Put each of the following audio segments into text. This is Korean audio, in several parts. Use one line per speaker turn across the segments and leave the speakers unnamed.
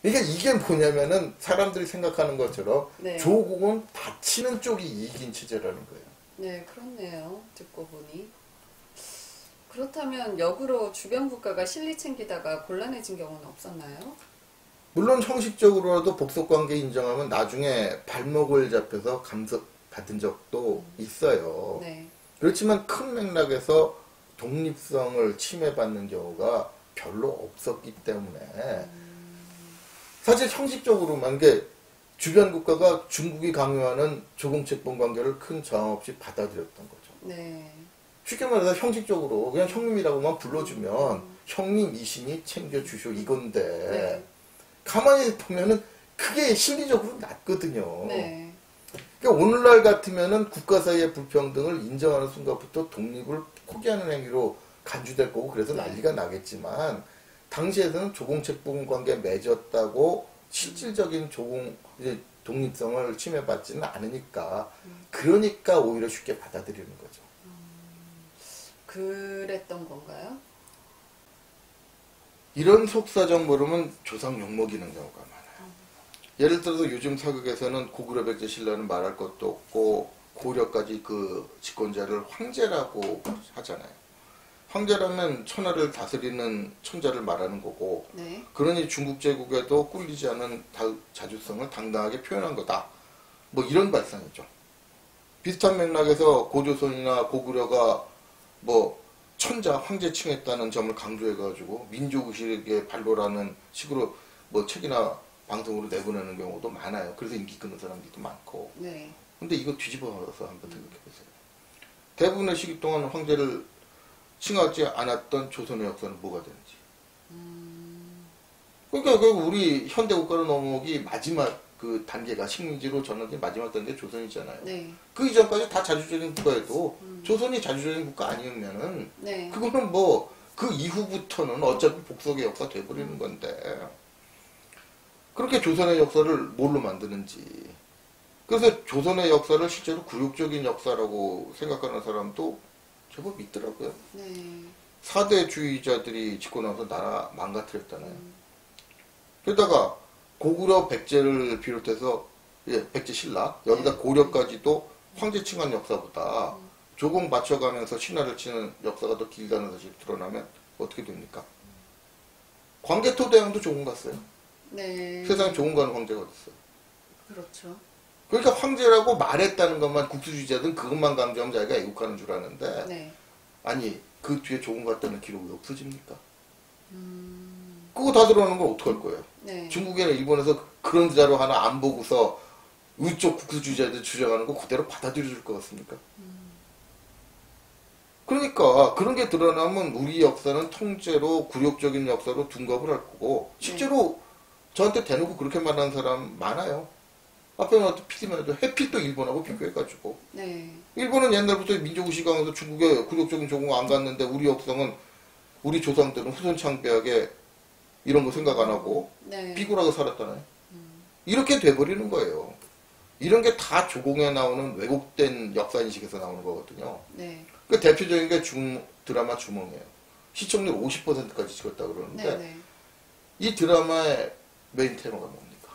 그러니까 이게 뭐냐면은 사람들이 생각하는 것처럼
네.
조국은 다치는 쪽이 이긴 체제라는 거예요.
네, 그렇네요. 듣고 보니. 그렇다면 역으로 주변 국가가 실리 챙기다가 곤란해진 경우는 없었나요?
물론 형식적으로라도 복속관계 인정하면 나중에 발목을 잡혀서 감석받은 적도 있어요.
네.
그렇지만 큰 맥락에서 독립성을 침해받는 경우가 별로 없었기 때문에 사실 형식적으로만 게 주변 국가가 중국이 강요하는 조공채권 관계를 큰 저항 없이 받아들였던 거죠.
네.
쉽게 말해서 형식적으로 그냥 형님이라고만 불러주면 형님 이신이 챙겨주쇼 이건데
네.
가만히 보면은 그게 실리적으로 낫거든요.
네.
그러니까 오늘날 같으면은 국가 사이의 불평등을 인정하는 순간부터 독립을 포기하는 행위로 간주될 거고 그래서
네.
난리가 나겠지만 당시에서는 조공채권 관계 맺었다고 실질적인 이제 독립성을 침해받지는 않으니까 그러니까 오히려 쉽게 받아들이는 거죠.
그랬던 건가요?
이런 속사정 모르면 조상 욕먹이는 경우가 많아요. 예를 들어서 요즘 사극에서는 고구려 백제 신라는 말할 것도 없고 고려까지 그 집권자를 황제라고 하잖아요. 황제라면 천하를 다스리는 천자를 말하는 거고
네.
그러니 중국 제국에도 꿀리지 않은 자주성을 당당하게 표현한 거다. 뭐 이런 발상이죠. 비슷한 맥락에서 고조선이나 고구려가 뭐 천자 황제 칭했다는 점을 강조해가지고 민족의식의 발로라는 식으로 뭐 책이나 방송으로 내보내는 경우도 많아요. 그래서 인기 끄는 사람들도 많고.
네.
근데 이거 뒤집어서 한번 생각해보세요. 대부분의 시기 동안 황제를 칭하지 않았던 조선의 역사는 뭐가 되는지. 그러니까 우리 현대 국가로 넘어오기 마지막 그 단계가 식민지로 전환된 마지막 단계 조선이잖아요.
네.
그 이전까지 다 자주적인 국가여도 조선이 자주적인 국가 아니면은
네.
그거는 뭐 그 이후부터는 어차피 복속의 역사 돼버리는 건데 그렇게 조선의 역사를 뭘로 만드는지 그래서 조선의 역사를 실제로 굴욕적인 역사라고 생각하는 사람도 제법 있더라고요.
네.
4대주의자들이 집권하면서 나라 망가뜨렸잖아요. 게다가 고구려 백제를 비롯해서 백제 신라 여기다 고려까지도 황제 칭한 역사보다 조공 맞춰가면서 신하를 치는 역사가 더 길다는 사실이 드러나면 어떻게 됩니까? 광개토대왕도 조공 갔어요.
네.
세상에 조공 가는 황제가 어딨어요.
그렇죠.
그러니까 황제라고 말했다는 것만 국수주의자들은 그것만 강조하면 자기가 애국하는 줄 아는데
네.
아니 그 뒤에 조공 갔다는 기록이 없어집니까? 그거 다 드러나는 건 어떡할 거예요?
네.
중국이나 일본에서 그런 자료 하나 안 보고서 의쪽 국수주의자들 주장하는 거 그대로 받아들여줄 것 같습니까? 그러니까 그런 게 드러나면 우리 역사는 통째로 굴욕적인 역사로 둔갑을 할 거고 실제로 저한테 대놓고 그렇게 말하는 사람 많아요. 앞에 나왔던 PD만 해도 해필 또 일본하고 비교해가지고
네.
일본은 옛날부터 민족의식 강해서 중국에 굴욕적인 조공 안 갔는데 우리 역사는 우리 조상들은 후손 창피하게 이런 거 생각 안 하고
네.
비굴하게 살았잖아요. 이렇게 돼버리는 거예요. 이런 게 다 조공에 나오는 왜곡된 역사인식에서 나오는 거거든요.
네.
그 대표적인 게 드라마 주몽이에요. 시청률 50%까지 찍었다 그러는데
네. 네.
이 드라마의 메인 테마가 뭡니까?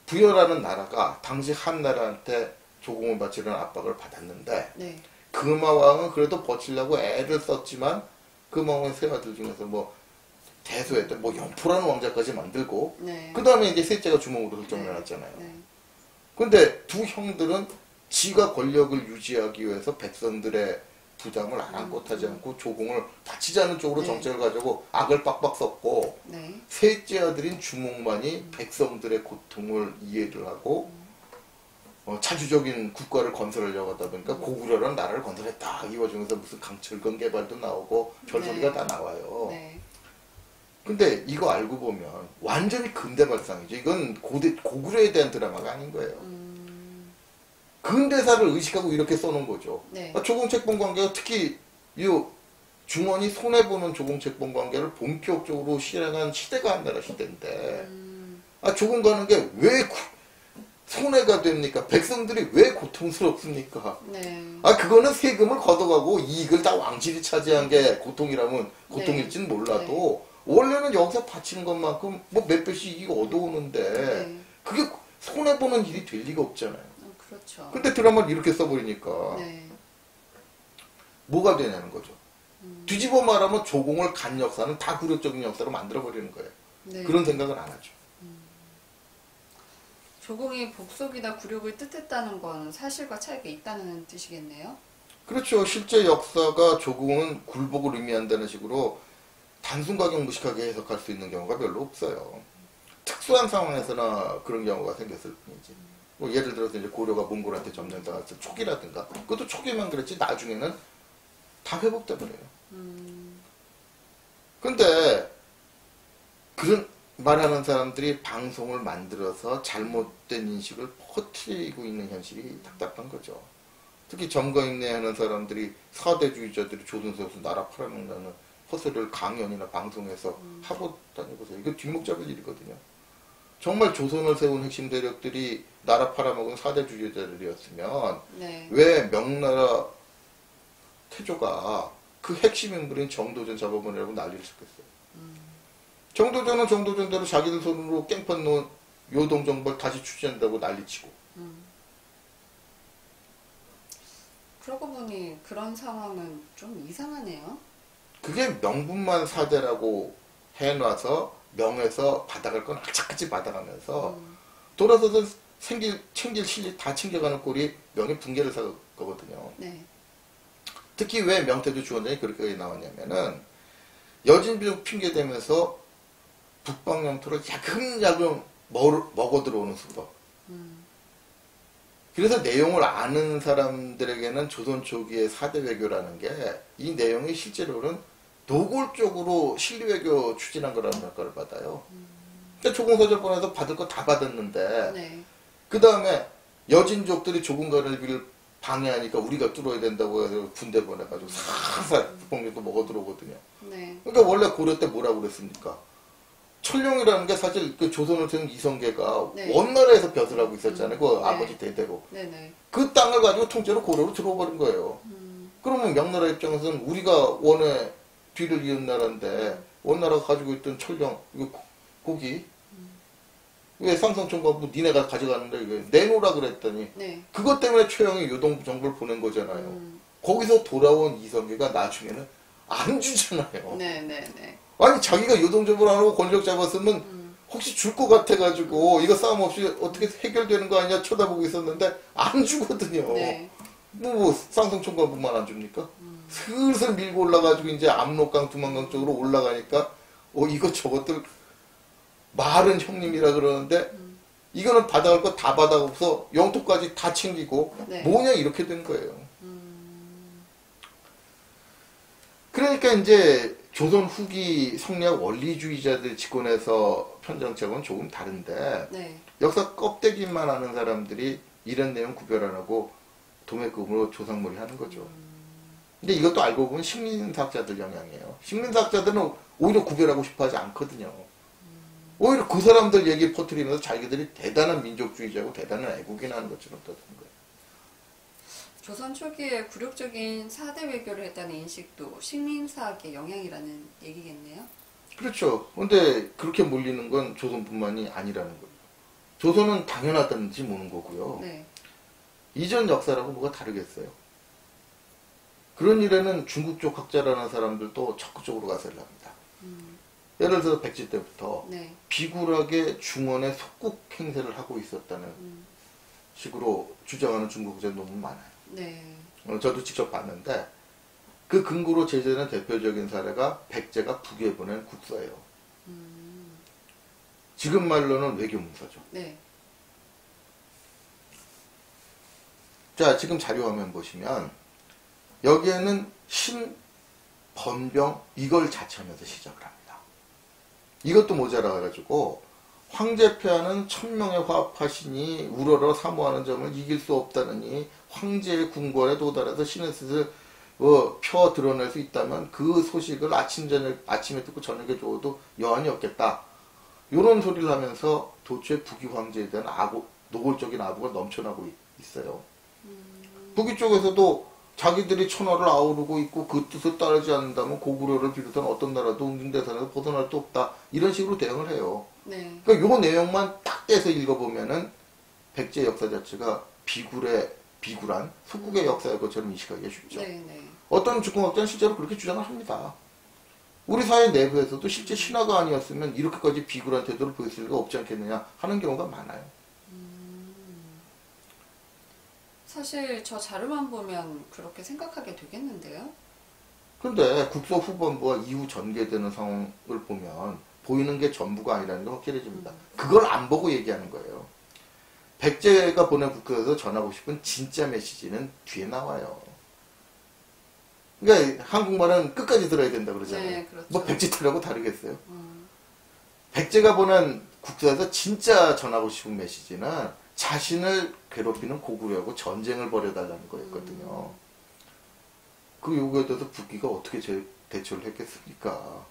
부여라는 나라가 당시 한나라한테 조공을 바치려는 압박을 받았는데
네.
금화왕은 그래도 버티려고 애를 썼지만 금화왕의 세 아들 중에서 뭐 대소했던 뭐 연포라는 왕자까지 만들고
네.
그 다음에 이제 셋째가 주몽으로 설정을 해놨잖아요.
네.
근데 두 형들은 지가 권력을 유지하기 위해서 백성들의 부담을 아랑곳하지 않고 조공을 다치지 않은 쪽으로
네.
정책을 가지고 악을 빡빡 썼고
네.
셋째 아들인 주몽만이 백성들의 고통을 이해를 하고 자주적인 국가를 건설하려고 하다 보니까 고구려라는 나라를 건설했다. 이 와중에서 무슨 강철권 개발도 나오고 별소리가
네.
다 나와요.
네.
근데 이거 알고 보면 완전히 근대 발상이죠. 이건 고구려에 대한 드라마가 아닌 거예요. 근대사를 의식하고 이렇게 써놓은 거죠.
네.
조공채권 관계가 특히 이 중원이 손해보는 조공채권 관계를 본격적으로 실행한 시대가 한나라 시대인데 조공 가는 게 왜 손해가 됩니까? 백성들이 왜 고통스럽습니까?
네.
그거는 세금을 걷어가고 이익을 다 왕실이 차지한 게 고통이라면 고통일지는 몰라도 원래는 여기서 바치는 것만큼 뭐 몇 배씩 이익 얻어오는데
네.
그게 손해보는 일이 될 리가 없잖아요.
그렇죠.
근데 드라마를 이렇게 써버리니까
네.
뭐가 되냐는 거죠. 뒤집어 말하면 조공을 간 역사는 다 굴욕적인 역사로 만들어버리는 거예요.
네.
그런 생각을 안 하죠.
조공이 복속이나 굴욕을 뜻했다는 건 사실과 차이가 있다는 뜻이겠네요.
그렇죠. 실제 역사가 조공은 굴복을 의미한다는 식으로 단순 가격 무식하게 해석할 수 있는 경우가 별로 없어요. 특수한 상황에서나 그런 경우가 생겼을 뿐이지. 뭐 예를 들어서 이제 고려가 몽골한테 점령당했을 초기라든가 그것도 초기만 그랬지 나중에는 다 회복돼 버려요. 근데 그런 말하는 사람들이 방송을 만들어서 잘못된 인식을 퍼뜨리고 있는 현실이 답답한 거죠. 특히 점거인내하는 사람들이 사대주의자들이 조선소에서 나라 팔아먹는 헛소리를 강연이나 방송에서 하고 다니고서 이거 뒷목 잡을 일이거든요. 정말 조선을 세운 핵심 대력들이 나라 팔아먹은 사대주의자들이었으면
네.
왜 명나라 태조가 그 핵심 인물인 정도전 잡아보내라고 난리를 쳤겠어요. 정도전은 정도전대로 자기들 손으로 깽판 놓은 요동정벌 다시 추진한다고 난리치고.
그러고 보니 그런 상황은 좀 이상하네요.
그게 명분만 사대라고 해놔서 명에서 받아갈 건 악착같이 받아가면서 돌아서서 챙길 실리 다 챙겨가는 꼴이 명의 붕괴를 살 거거든요.
네.
특히 왜 명태조 주원장이 그렇게 나왔냐면은 여진비족 핑계대면서 북방 영토를 야금야금 먹어 들어오는 수법. 그래서 내용을 아는 사람들에게는 조선 초기의 4대 외교라는 게 이 내용이 실제로는 노골적으로 실리외교 추진한 거라는 평가를 받아요. 그러니까 조공사절본에서 받을 거 다 받았는데
네.
그 다음에 여진족들이 조공 가르비를 방해하니까 우리가 뚫어야 된다고 해서 군대 보내가지고 살살 북방령도 먹어 들어오거든요.
네.
그러니까 원래 고려 때 뭐라고 그랬습니까? 철룡이라는 게 사실 그 조선을 세운 이성계가
네.
원나라에서 벼슬 하고 있었잖아요. 그
네.
아버지 대대로.
네네.
그 땅을 가지고 통째로 고려로 들어버린 거예요. 그러면 명나라 입장에서는 우리가 원의 뒤를 이은 나라인데 원나라가 가지고 있던 철령, 이거 고기 왜 상성총과부 니네가 가져가는데 이거 내놓으라 그랬더니
네.
그것 때문에 최영이 요동 정보를 보낸 거잖아요. 거기서 돌아온 이성계가 나중에는 안 주잖아요.
네네네.
아니 자기가 요동접을 안 하고 권력 잡았으면 혹시 줄 것 같아가지고 이거 싸움 없이 어떻게 해결되는 거 아니냐 쳐다보고 있었는데 안 주거든요.
네.
뭐 쌍성총과부만 안 줍니까? 슬슬 밀고 올라가지고 이제 압록강 두만강 쪽으로 올라가니까 이것저것들 말은 형님이라 그러는데 이거는 받아갈 거 다 받아가서 영토까지 다 챙기고
네.
뭐냐 이렇게 된 거예요. 그러니까 이제 조선 후기 성리학 원리주의자들 집권해서 편정책은 조금 다른데
네.
역사 껍데기만 아는 사람들이 이런 내용 구별 안 하고 도매금으로 조상몰이 하는 거죠. 근데 이것도 알고 보면 식민사학자들 영향이에요. 식민사학자들은 오히려 구별하고 싶어 하지 않거든요. 오히려 그 사람들 얘기 퍼뜨리면서 자기들이 대단한 민족주의자고 대단한 애국인 하는 것처럼 떠드는 거예요.
조선 초기에 굴욕적인 4대 외교를 했다는 인식도 식민사학의 영향이라는 얘기겠네요.
그렇죠. 근데 그렇게 몰리는 건 조선뿐만이 아니라는 거예요. 조선은 당연하다는지 모는 거고요.
네.
이전 역사라고 뭐가 다르겠어요. 그런 일에는 중국 쪽 학자라는 사람들도 적극적으로 가세를 합니다. 예를 들어서 백제 때부터
네.
비굴하게 중원의 속국 행세를 하고 있었다는 식으로 주장하는 중국 학자 논문 많아요.
네.
저도 직접 봤는데 그 근거로 제시되는 대표적인 사례가 백제가 북에 보낸 국서예요. 지금 말로는 외교문서죠.
네.
자, 지금 자료화면 보시면 여기에는 신, 번병 이걸 자처하면서 시작을 합니다. 이것도 모자라가지고 황제폐하는 천명의 화합하시니 우러러 사모하는 점을 이길 수 없다느니 황제의 궁궐에 도달해서 신의 뜻을 펴 드러낼 수 있다면 그 소식을 아침에 듣고 저녁에 줘도 여한이 없겠다. 이런 소리를 하면서 도처에 북위 황제에 대한 노골적인 아부가 넘쳐나고 있어요. 북위 쪽에서도 자기들이 천하를 아우르고 있고 그 뜻을 따르지 않는다면 고구려를 비롯한 어떤 나라도 웅진대산에서 벗어날 수 없다. 이런 식으로 대응을 해요.
네.
그러니까 요 내용만 딱 떼서 읽어보면은 백제 역사 자체가 비굴한 속국의 역사의 것처럼 인식하기가 쉽죠.
네, 네.
어떤 주권학자는 실제로 그렇게 주장을 합니다. 우리 사회 내부에서도 실제 신화가 아니었으면 이렇게까지 비굴한 태도를 보였을 리가 없지 않겠느냐 하는 경우가 많아요.
사실 저 자료만 보면 그렇게 생각하게 되겠는데요.
그런데 국서 후반부와 이후 전개되는 상황을 보면 보이는 게 전부가 아니라는 게 확실해집니다. 그걸 안 보고 얘기하는 거예요. 백제가 보낸 국서에서 전하고 싶은 진짜 메시지는 뒤에 나와요. 그러니까 한국말은 끝까지 들어야 된다 그러잖아요.
네, 그렇죠.
뭐 백제들하고 다르겠어요? 백제가 보낸 국서에서 진짜 전하고 싶은 메시지는 자신을 괴롭히는 고구려하고 전쟁을 벌여달라는 거였거든요. 그 요구에 대해서 북기가 어떻게 대처를 했겠습니까?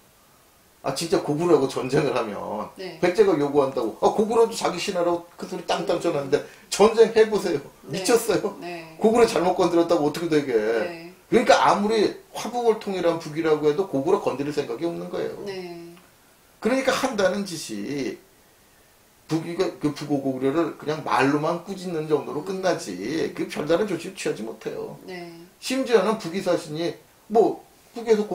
아 진짜 고구려하고 전쟁을 하면
네.
백제가 요구한다고 아 고구려도 자기 신하라고 그 소리 땅땅 쳐놨는데 전쟁 해보세요.
네.
미쳤어요?
네.
고구려 잘못 건드렸다고 어떻게 되게.
네.
그러니까 아무리 화북을 통일한 북이라고 해도 고구려 건드릴 생각이 없는 거예요.
네.
그러니까 한다는 짓이 북이가 그 북오고구려를 그냥 말로만 꾸짖는 정도로 끝나지 그 별다른 조치를 취하지 못해요.
네.
심지어는 북이 자신이 뭐 북에서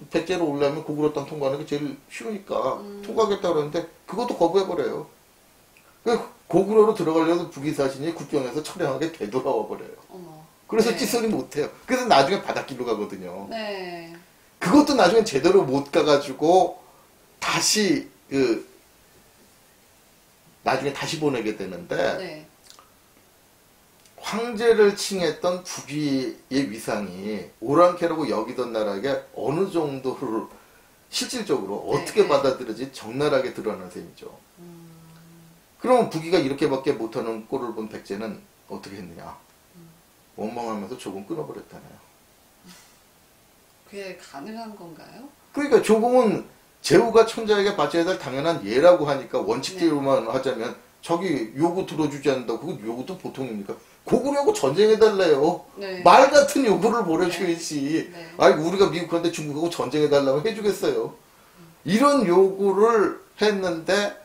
백제로 올라오면 고구려 땅 통과하는 게 제일 쉬우니까 통과하겠다 그러는데 그것도 거부해버려요. 고구려로 들어가려도 북이 자신이 국경에서 처량하게 되돌아와 버려요.
어머.
그래서
네.
찌소리 못해요. 그래서 나중에 바닷길로 가거든요.
네.
그것도 나중에 제대로 못 가가지고 다시 나중에 다시 보내게 되는데
네.
황제를 칭했던 북위의 위상이 오랑캐라고 여기던 나라에게 어느 정도를 실질적으로
네,
어떻게
네.
받아들여지 적나라하게 드러나는 셈이죠. 그러면 북위가 이렇게밖에 못하는 꼴을 본 백제는 어떻게 했느냐. 원망하면서 조금 끊어버렸잖아요.
그게 가능한 건가요?
그러니까 조공은 제후가 천자에게 바쳐야 될 당연한 예라고 하니까 원칙대로만 하자면 저기 요구 들어주지 않는다고 그거 요구도 보통입니까? 고구려하고 전쟁해달래요.
네.
말 같은 요구를 보내줘야지.
네.
아니 우리가 미국한테 중국하고 전쟁해달라고 해주겠어요. 이런 요구를 했는데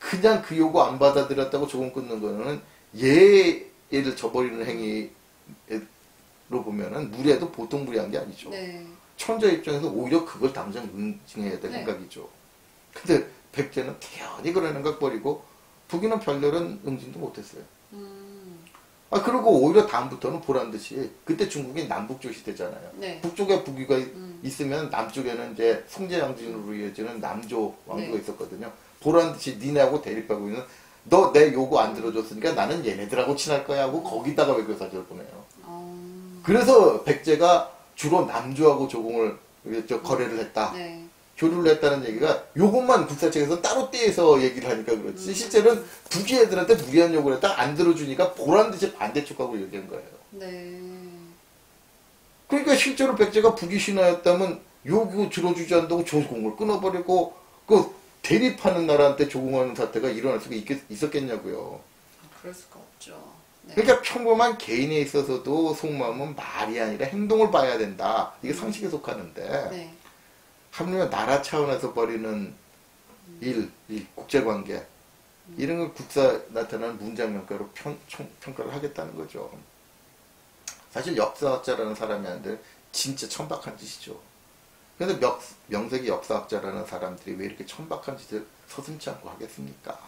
그냥 그 요구 안 받아들였다고 조공 끊는 거는 예를 저버리는 행위로 보면은 무례도 보통 무례한 게 아니죠.
네.
천자 입장에서 오히려 그걸 당장 응징해야 될
네.
생각이죠. 근데 백제는 태연히 그런 생각 버리고 북이는 별다른 응징도 못했어요. 아 그리고 오히려 다음부터는 보란듯이 그때 중국이 남북조 시대잖아요.
네.
북쪽에 북위가 있으면 남쪽에는 이제 송제양진으로 이어지는 남조 왕조가
네.
있었거든요. 보란듯이 니네하고 대립하고 있는 너 내 요구 안 들어줬으니까 나는 얘네들하고 친할 거야 하고 거기다가 외교사절을 보내요. 그래서 백제가 주로 남조하고 조공을 거래를 했다.
네.
교류를 했다는 얘기가 요것만 국사책에서 따로 떼서 얘기를 하니까 그렇지. 실제로는 북이 애들한테 무리한 요구를 했다 안 들어주니까 보란듯이 반대쪽하고 얘기한 거예요.
네.
그러니까 실제로 백제가 북이 신하였다면 요구 들어주지 않는다고 조공을 끊어버리고 그 대립하는 나라한테 조공하는 사태가 일어날 수가 있었겠냐고요.
그럴 수가 없죠. 네.
그러니까 평범한 개인에 있어서도 속마음은 말이 아니라 행동을 봐야 된다. 이게 상식에 속하는데
네.
하물며 나라 차원에서 벌이는 일, 국제관계 이런 걸 국사 나타나는 문장명가로 평가를 하겠다는 거죠. 사실 역사학자라는 사람한테 진짜 천박한 짓이죠. 그런데 명색이 역사학자라는 사람들이 왜 이렇게 천박한 짓을 서슴지 않고 하겠습니까?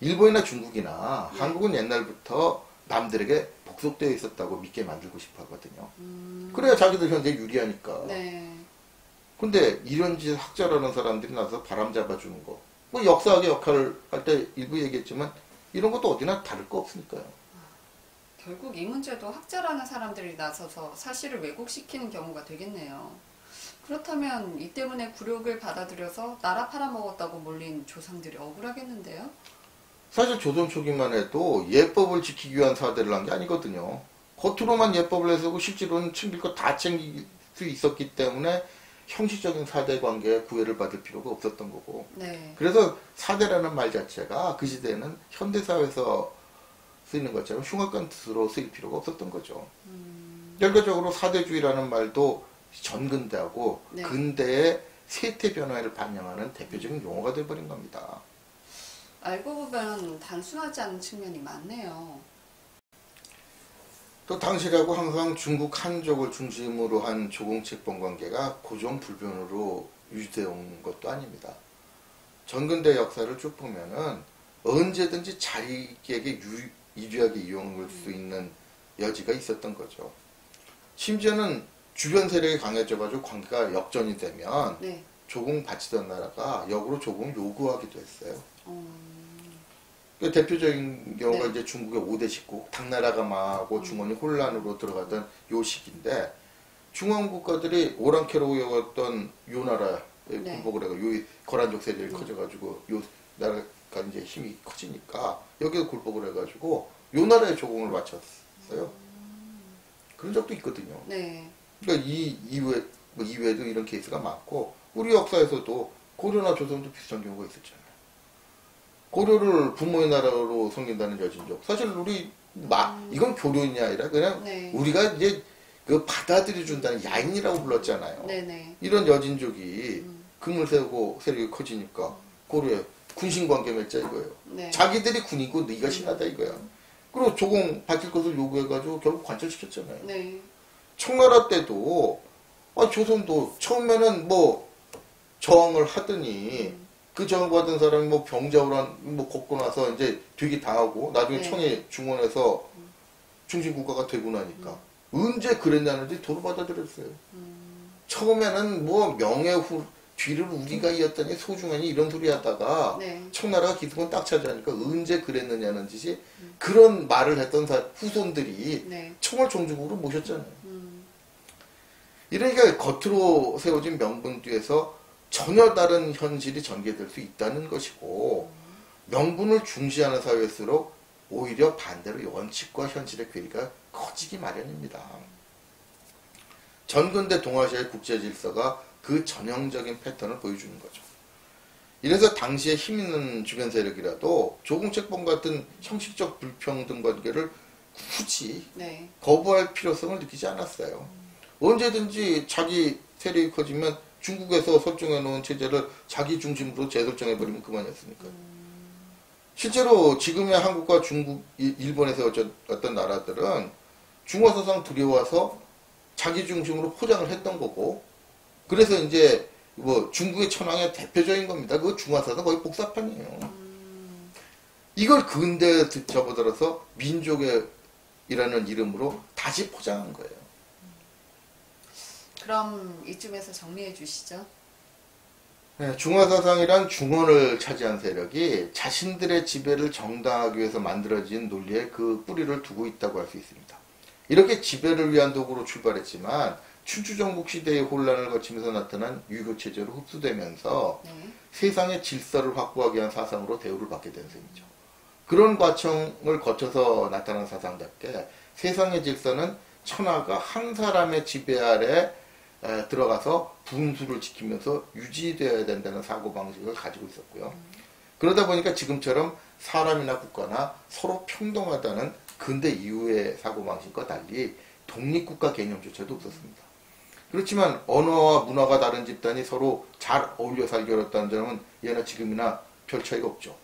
일본이나 중국이나
네.
한국은 옛날부터 남들에게 복속되어 있었다고 믿게 만들고 싶어 하거든요. 그래야 자기들 현재 유리하니까.
네.
근데 이런 짓 학자라는 사람들이 나서 바람 잡아주는 거. 뭐 역사학의 역할을 할 때 일부 얘기했지만 이런 것도 어디나 다를 거 없으니까요.
결국 이 문제도 학자라는 사람들이 나서서 사실을 왜곡시키는 경우가 되겠네요. 그렇다면 이 때문에 굴욕을 받아들여서 나라 팔아먹었다고 몰린 조상들이 억울하겠는데요?
사실 조선 초기만 해도 예법을 지키기 위한 사대를 한 게 아니거든요. 겉으로만 예법을 해서고 실제로는 챙길 거 다 챙길 수 있었기 때문에 형식적인 사대 관계에 구애를 받을 필요가 없었던 거고.
네.
그래서 사대라는 말 자체가 그 시대에는 현대사회에서 쓰이는 것처럼 흉악한 뜻으로 쓰일 필요가 없었던 거죠. 결과적으로 사대주의라는 말도 전근대하고
네.
근대의 세태 변화를 반영하는 대표적인 용어가 되어버린 겁니다.
알고 보면 단순하지 않은 측면이 많네요.
또 당시라고 항상 중국 한족을 중심으로 한 조공책봉 관계가 고정불변으로 유지되어 온 것도 아닙니다. 전근대 역사를 쭉 보면은 언제든지 자기에게 유리하게 이용할 수 있는 여지가 있었던 거죠. 심지어는 주변 세력이 강해져가지고 관계가 역전이 되면
네.
조공 바치던 나라가 역으로 조공을 요구하기도 했어요.
어,
그 대표적인 경우가
네.
이제 중국의 5대 식국, 당나라가 망하고 중원이 혼란으로 들어가던 요 시기인데 중원 국가들이 오랑캐로 여겼던 요 나라에
네.
굴복을 해가 요 거란족 세력이 커져가지고 요 나라가 이제 힘이 커지니까 여기에 굴복을 해가지고 요 나라에 조공을 바쳤어요. 그런 적도 있거든요.
네.
그러니까 이외에도 이런 케이스가 많고 우리 역사에서도 고려나 조선도 비슷한 경우가 있었잖아요. 고려를 부모의 나라로 섬긴다는 여진족. 사실 이건 교류인이 아니라 그냥
네.
우리가 이제 그 받아들여준다는 야인이라고 불렀잖아요.
네네.
이런 여진족이 금을 세우고 세력이 커지니까 고려에 군신관계 맺자 이거예요.
네.
자기들이 군이고 네가 신하다 이거야. 그리고 조공 바칠 것을 요구해가지고 결국 관철시켰잖아요.
네.
청나라 때도 조선도 처음에는 뭐 저항을 하더니 그 저항받은 사람이 뭐 병자호란 뭐 걷고 나서 이제 되게 당하고 나중에
네.
청해 중원에서 중심국가가 되고 나니까 언제 그랬냐는지 도로 받아들였어요. 처음에는 뭐 명예후 뒤를 우리가 이었더니 소중하니 이런 소리 하다가
네.
청나라가 기득권 딱 차지하니까 언제 그랬느냐는 짓이 그런 말을 했던 후손들이
네.
청을 종주국으로 모셨잖아요. 이러니까 겉으로 세워진 명분 뒤에서 전혀 다른 현실이 전개될 수 있다는 것이고 명분을 중시하는 사회일수록 오히려 반대로 원칙과 현실의 괴리가 커지기 마련입니다. 전근대 동아시아의 국제 질서가 그 전형적인 패턴을 보여주는 거죠. 이래서 당시에 힘 있는 주변 세력이라도 조공책봉 같은 형식적 불평등 관계를 굳이
네.
거부할 필요성을 느끼지 않았어요. 언제든지 자기 세력이 커지면 중국에서 설정해 놓은 체제를 자기 중심으로 재설정해 버리면 그만이었으니까요. 실제로 지금의 한국과 중국, 일본에서 어떤 나라들은 중화사상 들여와서 자기 중심으로 포장을 했던 거고, 그래서 이제 뭐 중국의 천황의 대표적인 겁니다. 그거 중화사상 거의 복사판이에요. 이걸 근대에 접어들어서 민족이라는 이름으로 다시 포장한 거예요.
그럼 이쯤에서 정리해 주시죠.
네, 중화사상이란 중원을 차지한 세력이 자신들의 지배를 정당하기 위해서 만들어진 논리에 그 뿌리를 두고 있다고 할 수 있습니다. 이렇게 지배를 위한 도구로 출발했지만 춘추전국 시대의 혼란을 거치면서 나타난 유교체제로 흡수되면서
네.
세상의 질서를 확보하기 위한 사상으로 대우를 받게 된 셈이죠. 그런 과정을 거쳐서 나타난 사상답게 세상의 질서는 천하가 한 사람의 지배 아래 들어가서 분수를 지키면서 유지되어야 된다는 사고방식을 가지고 있었고요. 그러다 보니까 지금처럼 사람이나 국가나 서로 평등하다는 근대 이후의 사고방식과 달리 독립국가 개념조차도 없었습니다. 그렇지만 언어와 문화가 다른 집단이 서로 잘 어울려 살기 어렵다는 점은 예나 지금이나 별 차이가 없죠.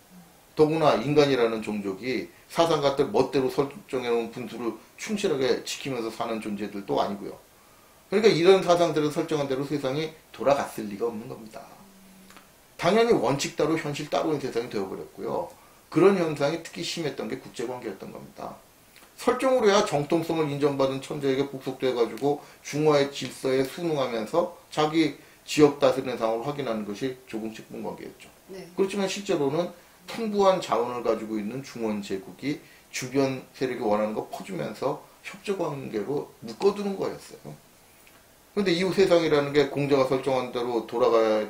더구나 인간이라는 종족이 사상가들 멋대로 설정해놓은 분수를 충실하게 지키면서 사는 존재들도 아니고요. 그러니까 이런 사상들을 설정한 대로 세상이 돌아갔을 리가 없는 겁니다. 당연히 원칙 따로 현실 따로인 세상이 되어버렸고요. 그런 현상이 특히 심했던 게 국제관계였던 겁니다. 설정으로야 정통성을 인정받은 천재에게 복속돼가지고 중화의 질서에 순응하면서 자기 지역 다스리는 상황을 확인하는 것이 조공책봉 관계였죠.
네.
그렇지만 실제로는 풍부한 자원을 가지고 있는 중원 제국이 주변 세력이 원하는 거 퍼주면서 협조관계로 묶어두는 거였어요. 그런데 이후 세상이라는 게 공자가 설정한 대로 돌아가야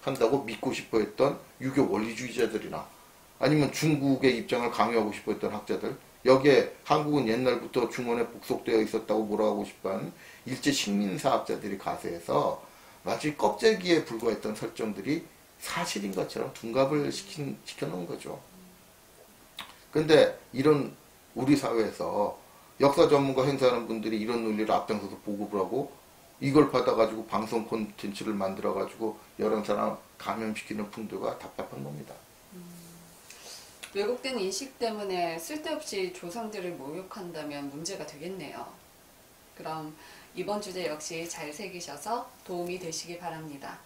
한다고 믿고 싶어 했던 유교 원리주의자들이나 아니면 중국의 입장을 강요하고 싶어 했던 학자들, 여기에 한국은 옛날부터 중원에 복속되어 있었다고 몰아가고 싶어하는 일제 식민사학자들이 가세해서 마치 껍데기에 불과했던 설정들이 사실인 것처럼 둔갑을 시켜놓은 거죠. 그런데 이런 우리 사회에서 역사 전문가 행사하는 분들이 이런 논리를 앞장서서 보급을 하고 이걸 받아가지고 방송 콘텐츠를 만들어가지고 여러 사람 감염시키는 풍조가 답답한 겁니다.
왜곡된 인식 때문에 쓸데없이 조상들을 모욕한다면 문제가 되겠네요. 그럼 이번 주제 역시 잘 새기셔서 도움이 되시기 바랍니다.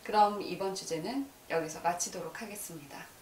그럼 이번 주제는 여기서 마치도록 하겠습니다.